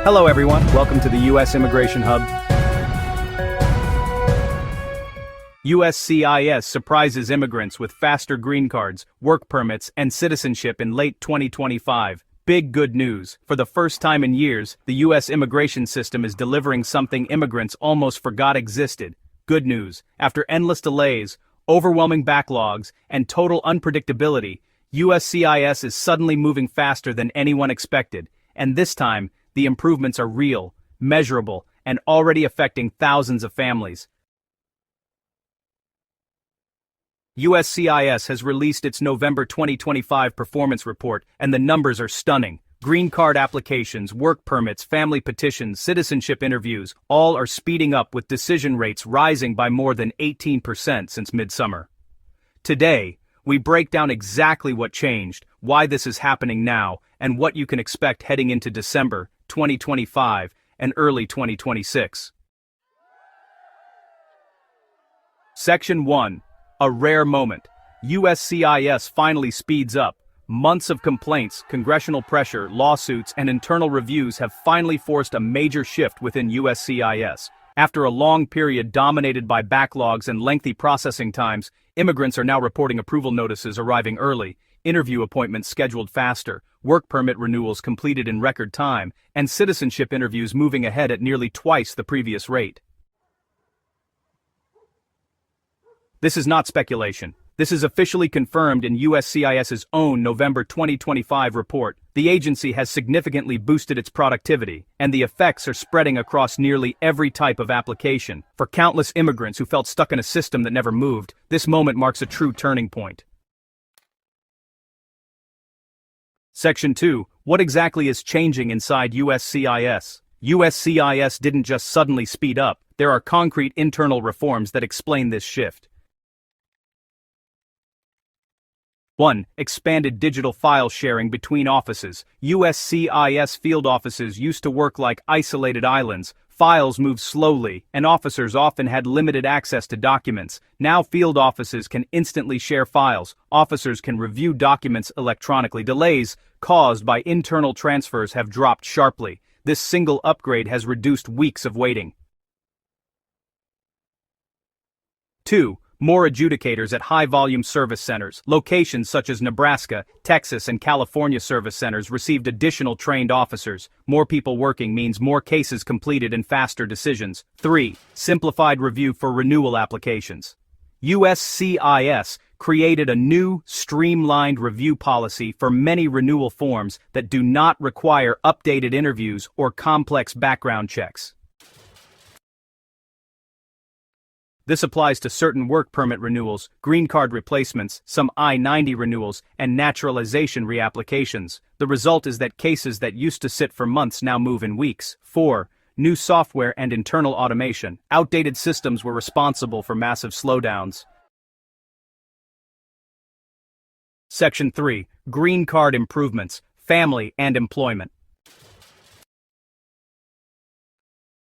Hello everyone, welcome to the U.S. Immigration Hub. USCIS surprises immigrants with faster green cards, work permits, and citizenship in late 2025. Big good news. For the first time in years, the U.S. immigration system is delivering something immigrants almost forgot existed. Good news. After endless delays, overwhelming backlogs, and total unpredictability, USCIS is suddenly moving faster than anyone expected. And this time, the improvements are real, measurable, and already affecting thousands of families. USCIS has released its November 2025 performance report, and the numbers are stunning. Green card applications, work permits, family petitions, citizenship interviews, all are speeding up with decision rates rising by more than 18% since midsummer. Today, we break down exactly what changed, why this is happening now, and what you can expect heading into December 2025 and early 2026. Section 1. A rare moment. USCIS finally speeds up. Months of complaints, congressional pressure, lawsuits, and internal reviews have finally forced a major shift within USCIS. After a long period dominated by backlogs and lengthy processing times, immigrants are now reporting approval notices arriving early, interview appointments scheduled faster, work permit renewals completed in record time, and citizenship interviews moving ahead at nearly twice the previous rate. This is not speculation. This is officially confirmed in USCIS's own November 2025 report. The agency has significantly boosted its productivity, and the effects are spreading across nearly every type of application. For countless immigrants who felt stuck in a system that never moved, this moment marks a true turning point. Section 2. What exactly is changing inside USCIS? USCIS didn't just suddenly speed up. There are concrete internal reforms that explain this shift. 1. Expanded digital file sharing between offices. USCIS field offices used to work like isolated islands. Files moved slowly, and officers often had limited access to documents. Now field offices can instantly share files. Officers can review documents electronically. Delays caused by internal transfers have dropped sharply. This single upgrade has reduced weeks of waiting. 2. More adjudicators at high-volume service centers. Locations such as Nebraska, Texas, and California service centers received additional trained officers. More people working means more cases completed and faster decisions. 3. Simplified review for renewal applications. USCIS created a new, streamlined review policy for many renewal forms that do not require updated interviews or complex background checks. This applies to certain work permit renewals, green card replacements, some I-90 renewals, and naturalization reapplications. The result is that cases that used to sit for months now move in weeks. 4. New software and internal automation. Outdated systems were responsible for massive slowdowns. Section 3. Green card improvements, family and employment.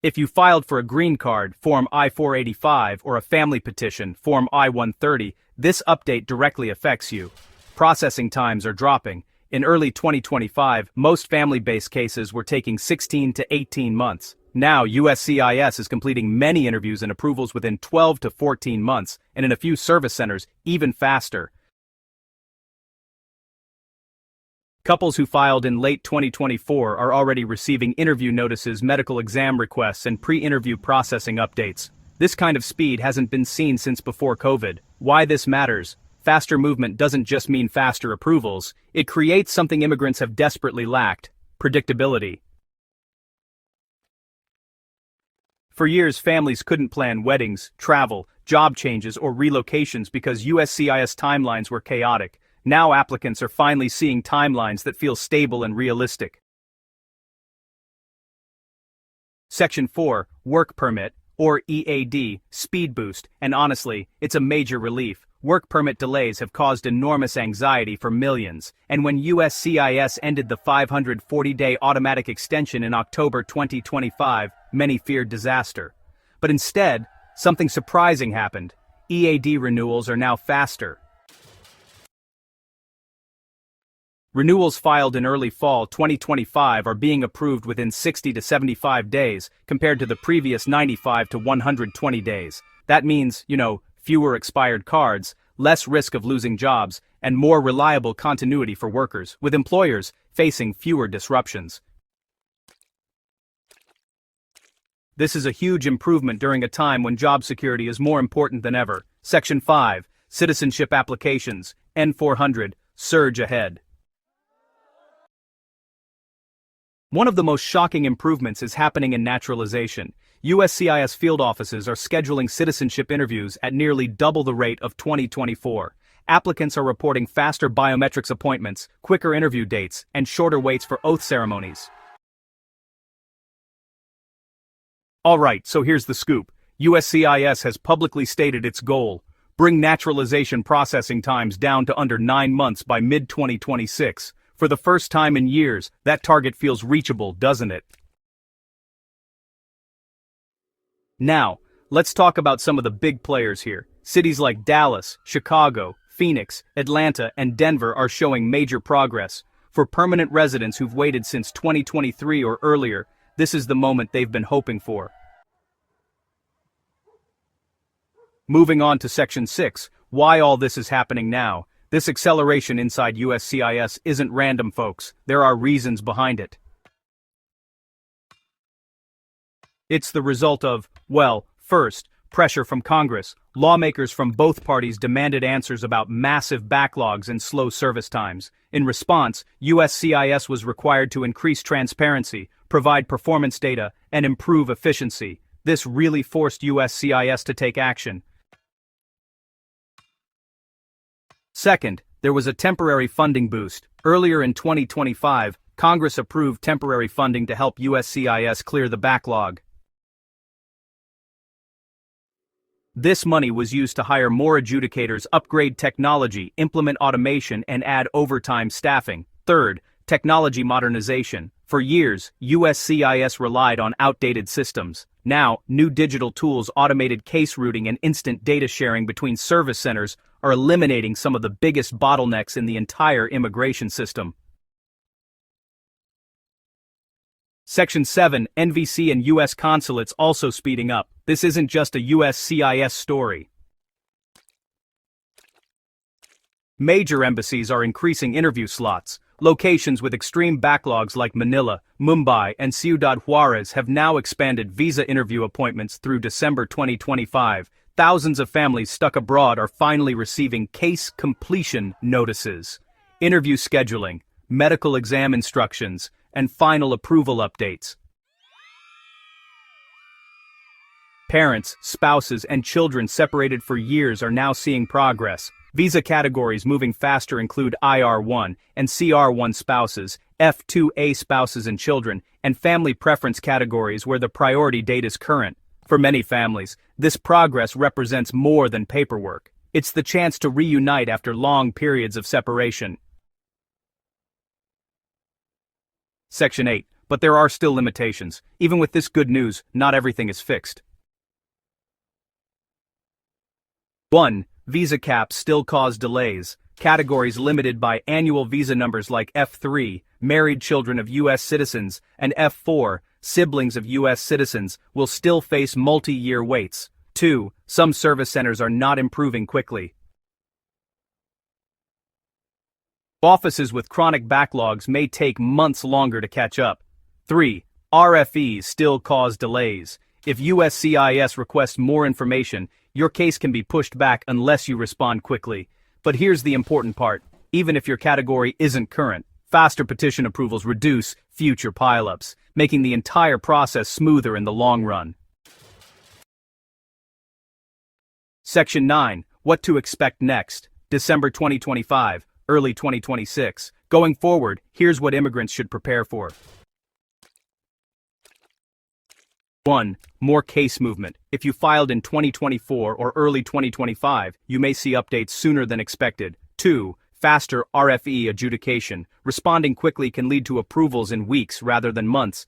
If you filed for a green card, Form I-485, or a family petition, Form I-130, this update directly affects you. Processing times are dropping. In early 2025, most family-based cases were taking 16 to 18 months. Now, USCIS is completing many interviews and approvals within 12 to 14 months, and in a few service centers, even faster. Couples who filed in late 2024 are already receiving interview notices, medical exam requests, and pre-interview processing updates. This kind of speed hasn't been seen since before COVID. Why this matters? Faster movement doesn't just mean faster approvals. It creates something immigrants have desperately lacked: predictability. For years, families couldn't plan weddings, travel, job changes, or relocations because USCIS timelines were chaotic. Now applicants are finally seeing timelines that feel stable and realistic. Section 4. Work Permit, or EAD, Speed Boost, and honestly, it's a major relief. Work permit delays have caused enormous anxiety for millions, and when USCIS ended the 540-day automatic extension in October 2025, many feared disaster. But instead, something surprising happened. EAD renewals are now faster. Renewals filed in early fall 2025 are being approved within 60 to 75 days, compared to the previous 95 to 120 days. That means, fewer expired cards, less risk of losing jobs, and more reliable continuity for workers, with employers facing fewer disruptions. This is a huge improvement during a time when job security is more important than ever. Section 5, Citizenship Applications, N400, surge ahead. One of the most shocking improvements is happening in naturalization. USCIS field offices are scheduling citizenship interviews at nearly double the rate of 2024. Applicants are reporting faster biometrics appointments, quicker interview dates, and shorter waits for oath ceremonies. Alright, so here's the scoop. USCIS has publicly stated its goal: bring naturalization processing times down to under 9 months by mid-2026. For the first time in years, that target feels reachable, doesn't it? Now, let's talk about some of the big players here. Cities like Dallas, Chicago, Phoenix, Atlanta, and Denver are showing major progress. For permanent residents who've waited since 2023 or earlier, this is the moment they've been hoping for. Moving on to Section 6, why all this is happening now. This acceleration inside USCIS isn't random, folks. There are reasons behind it. It's the result of, first, pressure from Congress. Lawmakers from both parties demanded answers about massive backlogs and slow service times. In response, USCIS was required to increase transparency, provide performance data, and improve efficiency. This really forced USCIS to take action. Second, there was a temporary funding boost. Earlier in 2025, Congress approved temporary funding to help USCIS clear the backlog. This money was used to hire more adjudicators, upgrade technology, implement automation, and add overtime staffing. Third, technology modernization. For years, USCIS relied on outdated systems. Now, new digital tools, automated case routing, and instant data sharing between service centers are eliminating some of the biggest bottlenecks in the entire immigration system. Section 7, NVC and U.S. consulates also speeding up. This isn't just a USCIS story. Major embassies are increasing interview slots. Locations with extreme backlogs like Manila, Mumbai, and Ciudad Juarez have now expanded visa interview appointments through December 2025. Thousands of families stuck abroad are finally receiving case completion notices, interview scheduling, medical exam instructions, and final approval updates. Parents, spouses, and children separated for years are now seeing progress. Visa categories moving faster include IR1 and CR1 spouses, F2A spouses and children, and family preference categories where the priority date is current. For many families, this progress represents more than paperwork. It's the chance to reunite after long periods of separation. Section 8. But there are still limitations. Even with this good news, not everything is fixed. 1. Visa caps still cause delays. Categories limited by annual visa numbers like F3, married children of U.S. citizens, and F4, siblings of U.S. citizens, will still face multi-year waits. 2. Some service centers are not improving quickly. Offices with chronic backlogs may take months longer to catch up. 3. RFEs still cause delays. If USCIS requests more information, your case can be pushed back unless you respond quickly. But here's the important part. Even if your category isn't current, faster petition approvals reduce future pileups, making the entire process smoother in the long run. Section 9. What to expect next. December 2025, early 2026. Going forward, here's what immigrants should prepare for. 1. More case movement. If you filed in 2024 or early 2025, you may see updates sooner than expected. 2. Faster RFE adjudication. Responding quickly can lead to approvals in weeks rather than months.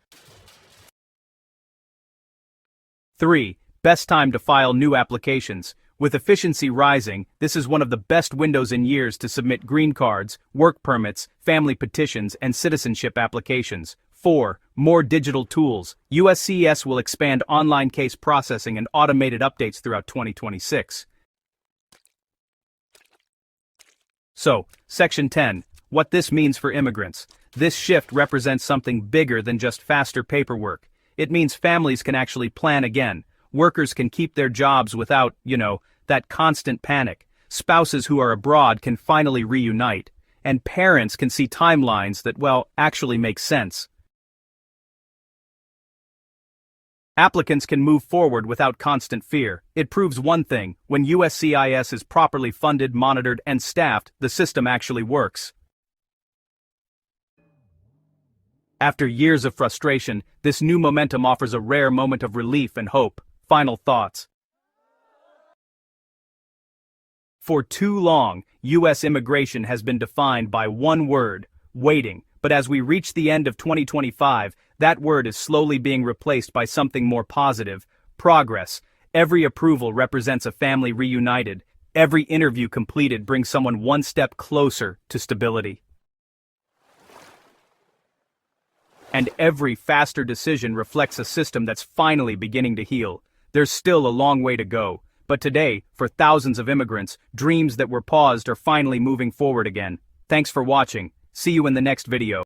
3. Best time to file new applications. With efficiency rising, this is one of the best windows in years to submit green cards, work permits, family petitions, and citizenship applications. 4. More digital tools. USCIS will expand online case processing and automated updates throughout 2026. So, Section 10. What this means for immigrants. This shift represents something bigger than just faster paperwork. It means families can actually plan again. Workers can keep their jobs without, that constant panic. Spouses who are abroad can finally reunite. And parents can see timelines that, actually make sense. Applicants can move forward without constant fear. It proves one thing: when USCIS is properly funded, monitored, and staffed, the system actually works. After years of frustration, this new momentum offers a rare moment of relief and hope. Final thoughts. For too long, U.S. immigration has been defined by one word: waiting. But as we reach the end of 2025, that word is slowly being replaced by something more positive: progress. Every approval represents a family reunited. Every interview completed brings someone one step closer to stability. And every faster decision reflects a system that's finally beginning to heal. There's still a long way to go, but today, for thousands of immigrants, dreams that were paused are finally moving forward again. Thanks for watching. See you in the next video.